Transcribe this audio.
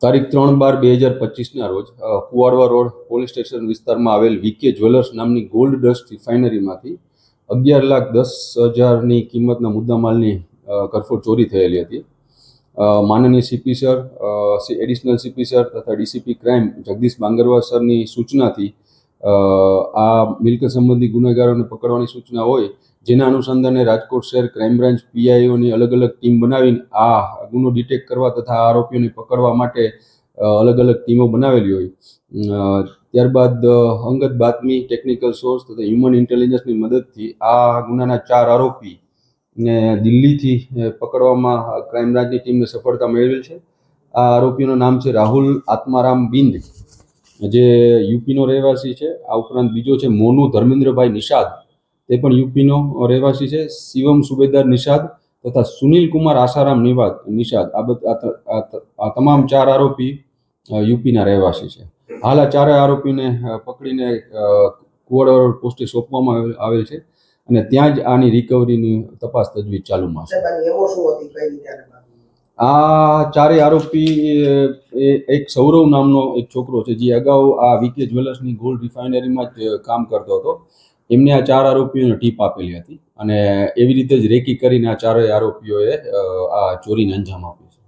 તારીખ 3/12/2025ના રોજ Kuvadva road police station વિસ્તારમાં આવેલ વીકે જ્વેલર્સ નામની ગોલ્ડ ડસ્ટ રિફાઇનરીમાંથી 11,10,000ની કિંમતના મુદ્દામાલની કરફોડ ચોરી થયેલી હતી. માનનીય CP sir, additional CP sir તથા ડીસીપી ક્રાઇમ જગદીશ બાંગરવા સરની સૂચનાથી આ મિલકત સંબંધી ગુનેગારોને પકડવાની સૂચના હોય, જેના અનુસંધાને રાજકોટ શહેર ક્રાઇમ બ્રાન્ચ પીઆઈઓની અલગ અલગ ટીમ બનાવીને આ ગુનો ડિટેક્ટ કરવા તથા આરોપીઓને પકડવા માટે અલગ અલગ ટીમો બનાવેલી હોય. ત્યારબાદ અંગત બાતમી, ટેકનિકલ સોર્સ તથા હ્યુમન ઇન્ટેલિજન્સની મદદથી આ ગુનાના 4 આરોપીને દિલ્હીથી પકડવામાં ક્રાઇમ બ્રાન્ચની ટીમને સફળતા મેળવેલ છે. આ આરોપીઓનું નામ છે રાહુલ આત્મારામ બિંદ, જે યુપીનો રહેવાસી છે. આ ઉપરાંત બીજો છે મોનુ ધર્મેન્દ્રભાઈ નિષાદ, તે પણ યુપીનો રહેવાસી છે. શિવમ સુબેદાર નિષાદ તથા સુનિલ કુમાર આસારામ નિષાદ, આ તમામ 4 આરોપી યુપીના રહેવાસી છે. હાલ આ 4 આરોપીને પકડીને કુવાડવા રોડ પોસ્ટે સોંપવામાં આવેલ છે અને ત્યાં જ આની રિકવરીની તપાસ તજવીજ ચાલુમાં છે. આ 4 આરોપી એક સૌરવ નામનો એક છોકરો છે, જે અગાઉ આ વીકે જ્વેલર્સની ગોલ્ડ રિફાઇનરીમાં જ કામ કરતો હતો. એમને આ 4 આરોપીઓને ટીપ આપેલી હતી અને એવી રીતે જ રેકી કરીને આ 4 આરોપીઓએ આ ચોરીને અંજામ આપ્યો.